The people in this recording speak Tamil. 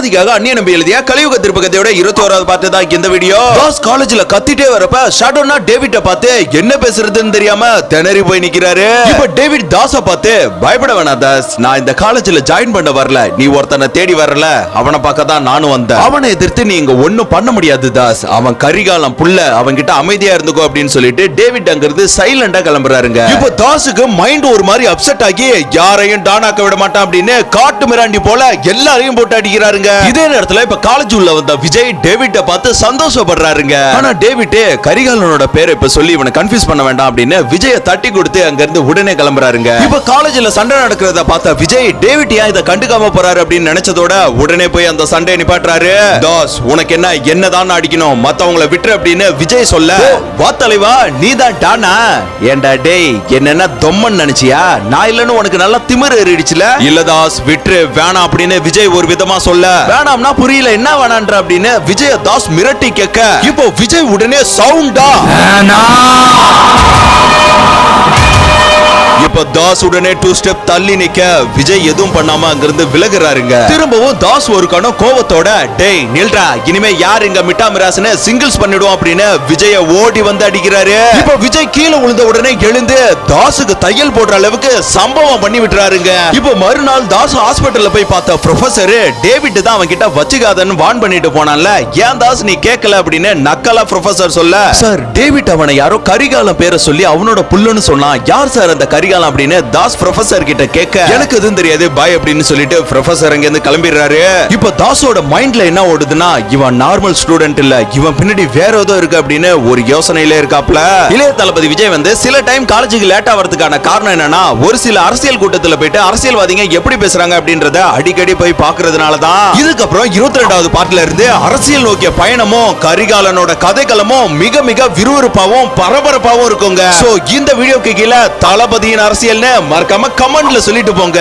தளபதிக்காக அந்நிய நம்பி எழுதிய கலியுக திருப்பகத்தையோட 21வது பார்ட் தான் இந்த வீடியோ. தாஸ் காலேஜ்ல கத்திட்டே வரப்ப ஷாடோனா டேவிட்ட பார்த்து என்ன பேசுறதுன்னு தெரியாம திணறி போய் நிக்கிறாரு. இப்ப டேவிட் தாஸ பார்த்து பயப்பட வேணாம் தாஸ், நான் இந்த காலேஜ்ல ஜாயின் பண்ண வரல, நீ ஒருத்தனை தேடி வரல, அவனை பார்க்க தான் நானும் வந்தேன். அவனை எதிர்த்து நீ இங்க ஒண்ணும் பண்ண முடியாது தாஸ், அவன் கரிகாலம் புள்ள, அவன் கிட்ட அமைதியா இருந்துக்கோ அப்படின்னு சொல்லிட்டு டேவிட் அங்கிருந்து சைலண்டா கிளம்புறாருங்க. இப்ப தாஸுக்கு மைண்ட் ஒரு மாதிரி அப்செட் ஆகி யாரையும் டானாக்க விட மாட்டான் அப்படின்னு காட்டு மிராண்டி போல எல்லாரையும் போட்டு அடிக்கிறாருங்க. இதே நேரத்துல இப்ப காலேஜ் உள்ள வந்த விஜய் டேவிட்ட பார்த்து சந்தோஷப்படுறாருங்க. ஆனா டேவிட் கரிகாலனோட பேரை இப்ப சொல்லி இவனை கன்ஃபியூஸ் பண்ண வேண்டாம் அப்படின்னு விஜய தட்டி கொடுத்து அங்க இருந்து உடனே கிளம்புறாருங்க. இப்ப காலேஜ்ல சண்டை நடக்கிறத பார்த்த விஜய் டேவிட் ஏன் இதை கண்டுக்காம போறாரு அப்படின்னு நினைச்சதோட உடனே போய் அந்த சண்டையை நிப்பாட்டுறாரு. தாஸ் உனக்கு என்னதான் அடிக்கணும், மத்தவங்களை விட்டுரு அப்படின்னு விஜய் சொல்ல, வா தலைவா நீதான் டானா, ஏண்டா டேய் என்னன்னா தொம்மன் நினைச்சியா, நான் இல்லன்னு உனக்கு நல்லா திமிரு ஏறிடுச்சுல, இல்ல தாஸ் விட்டுரு வேணாம் அப்படின்னு விஜய் ஒரு விதமா சொல்ல, வேணாம்னா புரியல என்ன வேணான்ற அப்படின்னு விஜய தாஸ் மிரட்டி கேட்க, இப்போ விஜய் உடனே சவுண்டா இப்ப தாஸ் உடனே 2 ஸ்டெப் தள்ளி நிக்க விஜய் எதுவும் பண்ணாம அங்கிருந்து விலகுறாருங்க. திரும்பவும் தாஸ் ஒரு கணம் கோவத்தோட டேய் நில்றா, இனிமே யார் இங்க மிட்டா மிராஸ்னு சிங்கிள்ஸ் பண்ணிடுவோம் அப்படின்னு விஜய ஓடி வந்து அடிக்கிறாரு. இப்ப விஜய் கீழே விழுந்த உடனே எழுந்து தாஸுக்கு தையல் போடுற அளவுக்கு சம்பவம் பண்ணி விட்டுறாருங்க. இப்ப மறுநாள் தாஸ் ஹாஸ்பிட்டல்ல போய் பார்த்த ப்ரொஃபசர் டேவிட் தான் அவன் கிட்ட வச்சுக்காதன்னு வான் பண்ணிட்டு போனான்ல, ஏன் தாஸ் நீ கேட்கல அப்படின்னு நக்கலா ப்ரொஃபசர் சொல்ல, சார் டேவிட் அவனை யாரோ கரிகாலம் பேரை சொல்லி அவனோட புல்லுன்னு சொன்னான், யார் சார் அந்த கரிகாலம் அப்படின்னு தாஸ் ப்ரொஃபசர் கிட்ட கேட்க, எனக்கு எதுவும் தெரியாது பாய் அப்படின்னு சொல்லிட்டு ப்ரொஃபசர் அங்க இருந்து கிளம்பிடுறாரு. இப்ப தாஸோட மைண்ட்ல என்ன ஓடுதுன்னா, இவன் நார்மல் ஸ்டூடெண்ட் இல்ல, இவன் பின்னாடி வேற ஏதோ இருக்கு அப்படின்னு ஒரு யோசனையில இருக்காப்ல. இளைய தளபதி விஜய் வந்து சில டைம் காலேஜுக்கு லேட்டா வரதுக்கான காரணம் என்னன்னா, ஒரு சில அரசியல் கூட்டத்துல போயிட்டு அரசியல்வாதிங்க எப்படி பேசுறாங்க அப்படின்றத அடிக்கடி போய் பாக்குறதுனால தான். இதுக்கப்புறம் 22வது பார்ட்ல இருந்து அரசியல் நோக்கிய பயணமும் கரிகாலனோட கதைக்களமும் மிக மிக விறுவிறுப்பாவும் பரபரப்பாவும் இருக்குங்க. சோ இந்த வீடியோக்கு கீழே தளபதியின் அரசியல்னு மறக்காம கமெண்ட்ல சொல்லிட்டு போங்க.